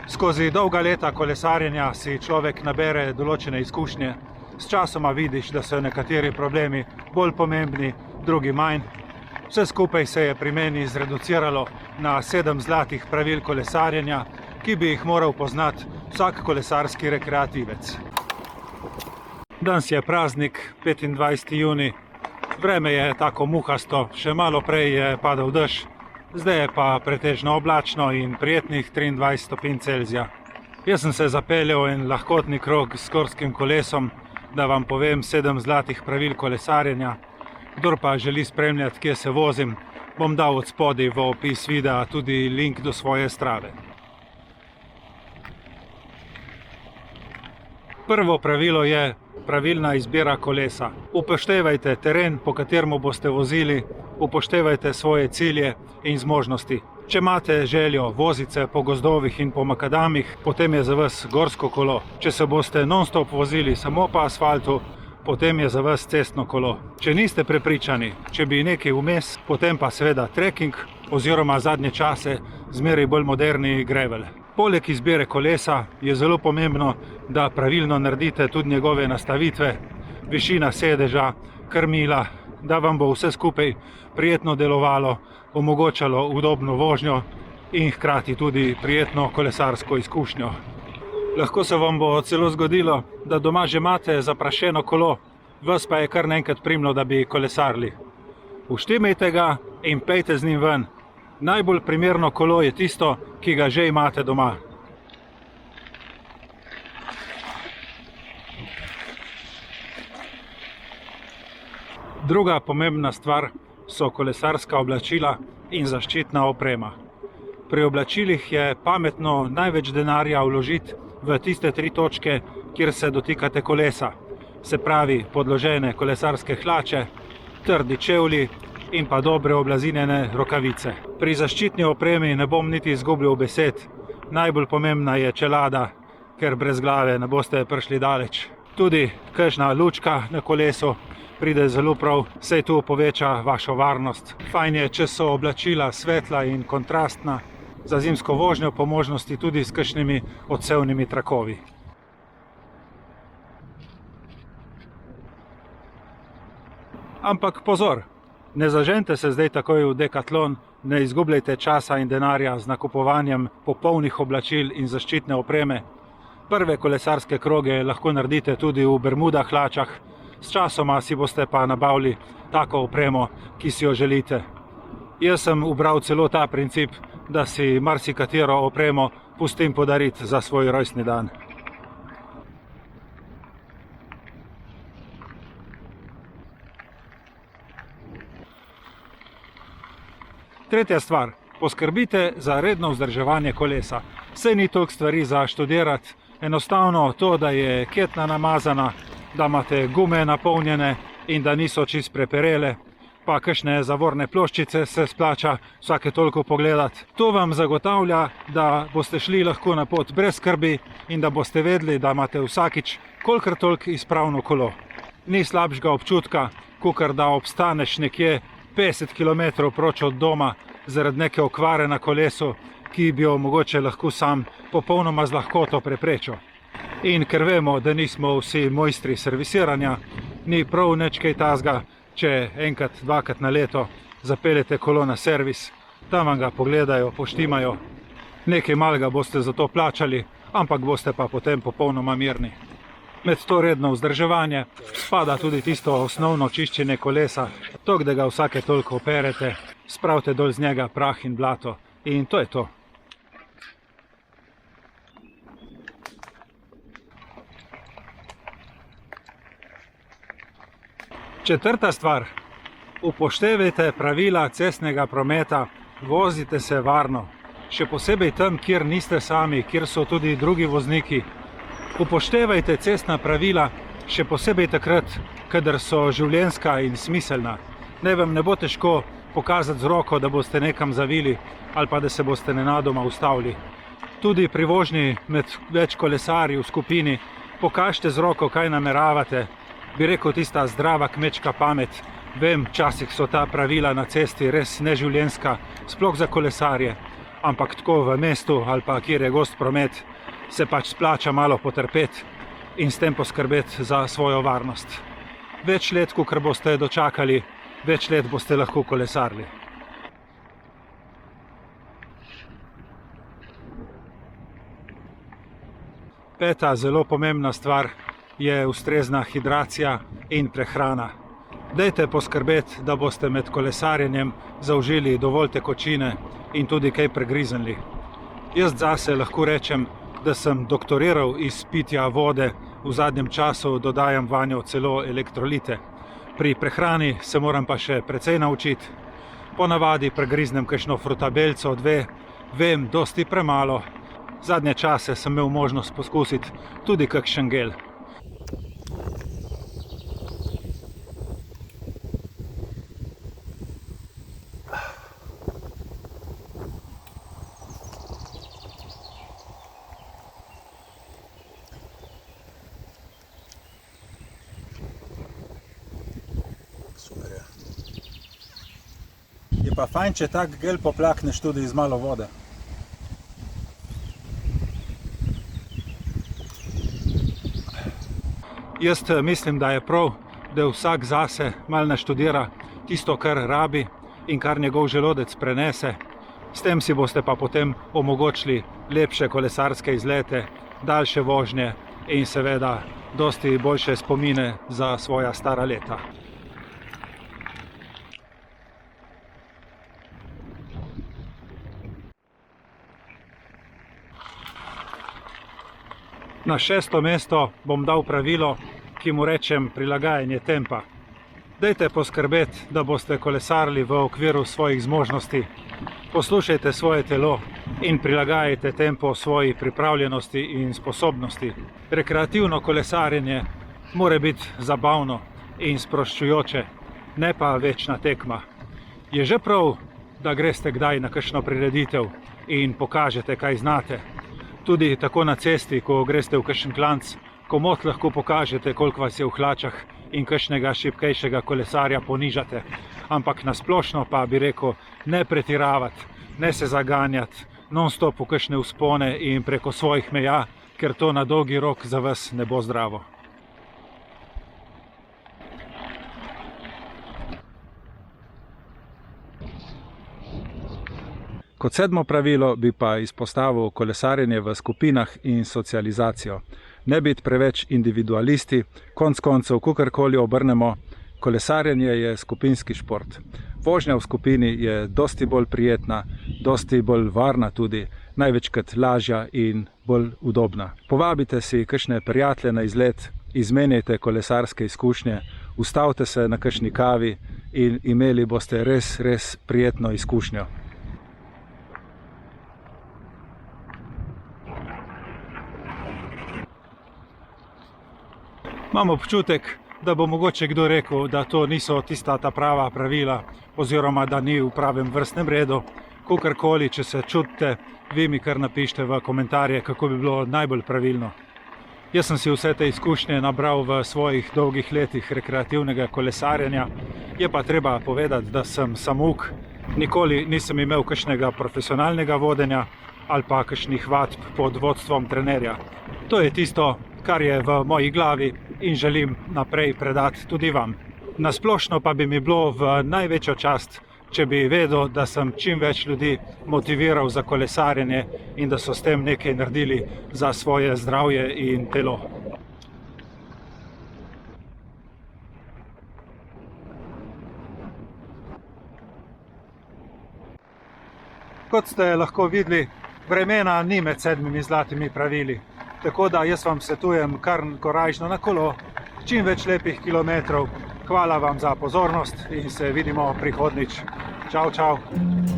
Skozi dolga leta kolesarjenja si človek nabere določene izkušnje. S časoma vidiš, da so nekateri problemi bolj pomembni, drugi manj. Vse skupaj se je pri meni zreduciralo na 7 zlatih pravil kolesarjenja, ki bi jih moral poznati vsak kolesarski rekreativec. Danes je praznik, 25. junij. Vreme je tako muhasto, še malo prej je padal dež, zdaj je pa pretežno oblačno in prijetnih 23 stopinj Celzija. Jaz sem se zapeljal en lahkotni krog s gorskim kolesom, da vam povem 7 zlatih pravil kolesarjenja. Kdor pa želi spremljati, kje se vozim, bom dal od spodaj v opis videa tudi link do svoje Strave. Prvo pravilo je pravilna izbira kolesa. Upoštevajte teren, po katerem boste vozili, upoštevajte svoje cilje in zmožnosti. Če imate željo voziti se po gozdovih in po makadamih, potem je za vas gorsko kolo. Če se boste non-stop vozili samo po asfaltu, potem je za vas cestno kolo. Če niste prepričani, če bi nekaj vmes, potem pa seveda trekking oziroma zadnje čase zmeraj bolj moderni gravel. Poleg izbire kolesa je zelo pomembno, da pravilno naredite tudi njegove nastavitve, višina sedeža, krmila, da vam bo vse skupaj prijetno delovalo, omogočalo udobno vožnjo in hkrati tudi prijetno kolesarsko izkušnjo. Lahko se vam bo celo zgodilo, da doma že imate zaprašeno kolo, vas pa je kar naenkrat primilo, da bi kolesarili. Uštimajte ga in pejte z njim ven. Najbolj primerno kolo je tisto, ki ga že imate doma. Druga pomembna stvar so kolesarska oblačila in zaščitna oprema. Pri oblačilih je pametno največ denarja vložiti v tiste 3 točke, kjer se dotikate kolesa. Se pravi podložene kolesarske hlače, trdi čevlji in pa dobre oblazinjene rokavice. Pri zaščitni opremi ne bom niti izgubljal besed. Najbolj pomembna je čelada, ker brez glave ne boste prišli daleč. Tudi kakšna lučka na kolesu pride zelo prav, saj tu poveča vašo varnost. Fajn je, če so oblačila svetla in kontrastna, za zimsko vožnjo po možnosti tudi s kakšnimi odsevnimi trakovi. Ampak pozor! Ne zaženite se zdaj takoj v Decathlon, ne izgubljajte časa in denarja z nakupovanjem popolnih oblačil in zaščitne opreme. Prve kolesarske kroge lahko naredite tudi v bermudah hlačah, s časoma si boste pa nabavili tako opremo, ki si jo želite. Jaz sem ubral celo ta princip, da si marsikatero opremo pustim podariti za svoj rojstni dan. Tretja stvar. Poskrbite za redno vzdrževanje kolesa. Saj ni toliko stvari za študirati. Enostavno to, da je ketna namazana, da imate gume napolnjene in da niso čist preperele, pa kakšne zavorne ploščice se splača vsake toliko pogledati. To vam zagotavlja, da boste šli lahko na pot brez skrbi in da boste vedeli, da imate vsakič kolikor toliko izpravno kolo. Ni slabšega občutka, kakor da obstaneš nekje 50 km proč od doma zaradi neke okvare na kolesu, ki bi jo mogoče lahko sam popolnoma z lahkoto preprečil. In ker vemo, da nismo vsi mojstri servisiranja, ni prav nič kaj takega, če enkrat, dvakrat na leto zapeljete kolo na servis, tam vam ga pogledajo, poštimajo. Nekaj malega boste za to plačali, ampak boste pa potem popolnoma mirni. Med to redno vzdrževanje spada tudi tisto osnovno čiščenje kolesa, toliko, da ga vsake toliko operete, spravite dol z njega prah in blato in to je to. Četrta stvar. Upoštevajte pravila cestnega prometa, vozite se varno. Še posebej tam, kjer niste sami, kjer so tudi drugi vozniki. Upoštevajte cestna pravila, še posebej takrat, kadar so življenjska in smiselna. Naj vam ne bo težko pokazati z roko, da boste nekam zavili ali pa da se boste nenadoma ustavili. Tudi pri vožnji med več kolesarji v skupini pokažite z roko, kaj nameravate. Bi rekel tista zdrava kmečka pamet. Vem, včasih so ta pravila na cesti res neživljenjska, sploh za kolesarje. ampak tako v mestu ali pa kjer je gost promet, se pač splača malo potrpeti in s tem poskrbeti za svojo varnost. Več let, kakor boste dočakali, več let boste lahko kolesarili. Peta zelo pomembna stvar je ustrezna hidracija in prehrana. Dajte poskrbeti, da boste med kolesarjenjem zaužili dovolj tekočine in tudi kaj pregriznili. Jaz zase lahko rečem, da sem doktoriral iz pitja vode, v zadnjem času dodajam vanjo celo elektrolite. Pri prehrani se moram pa še precej naučiti. Ponavadi pregriznem kakšno frutabelco, 2, vem dosti premalo. Zadnje čase sem imel možnost poskusiti tudi kakšen gel. Super je. Je pa fajn, če tak gel poplakneš tudi iz malo vode. Jaz mislim, da je prav, da vsak zase malo naštudira tisto, kar rabi in kar njegov želodec prenese. S tem si boste pa potem omogočili lepše kolesarske izlete, daljše vožnje in seveda dosti boljše spomine za svoja stara leta. Na 6. mesto bom dal pravilo, ki mu rečem prilagajanje tempa. Dajte poskrbeti, da boste kolesarili v okviru svojih zmožnosti. Poslušajte svoje telo in prilagajajte tempo svoji pripravljenosti in sposobnosti. Rekreativno kolesarjenje mora biti zabavno in sproščujoče, ne pa večna tekma. Je že prav, da greste kdaj na kakšno prireditev in pokažete, kaj znate. Tudi tako na cesti, ko greste v kakšen klanec, komot lahko pokažete, koliko vas je v hlačah in kakšnega šibkejšega kolesarja ponižate. Ampak na splošno pa bi rekel, ne pretiravati, ne se zaganjati, non-stop v kakšne vzpone in preko svojih meja, ker to na dolgi rok za vas ne bo zdravo. Kot 7. pravilo bi pa izpostavil kolesarjenje v skupinah in socializacijo. Ne biti preveč individualisti, konec koncev, kakorkoli obrnemo, kolesarjenje je skupinski šport. Vožnja v skupini je dosti bolj prijetna, dosti bolj varna tudi, največkrat lažja in bolj udobna. Povabite si kakšne prijatelje na izlet, izmenjajte kolesarske izkušnje, ustavite se na kakšni kavi in imeli boste res prijetno izkušnjo. Imam občutek, da bo mogoče kdo rekel, da to niso tista ta prava pravila oziroma da ni v pravem vrstnem redu. Kakorkoli, če se čutite, vi mi kar napišite v komentarje, kako bi bilo najbolj pravilno. Jaz sem si vse te izkušnje nabral v svojih dolgih letih rekreativnega kolesarjenja. Je pa treba povedati, da sem samouk. Nikoli nisem imel kakšnega profesionalnega vodenja ali pa kakšnih vadb pod vodstvom trenerja. To je tisto, kar je v moji glavi in želim naprej predati tudi vam. Na splošno pa bi mi bilo v največjo čast, če bi vedel, da sem čim več ljudi motiviral za kolesarjenje in da so s tem nekaj naredili za svoje zdravje in telo. Kot ste lahko videli, vremena ni med 7 zlatimi pravili. Tako da jaz vam svetujem kar korajžno na kolo, čim več lepih kilometrov. Hvala vam za pozornost in se vidimo prihodnjič. Čau, čau.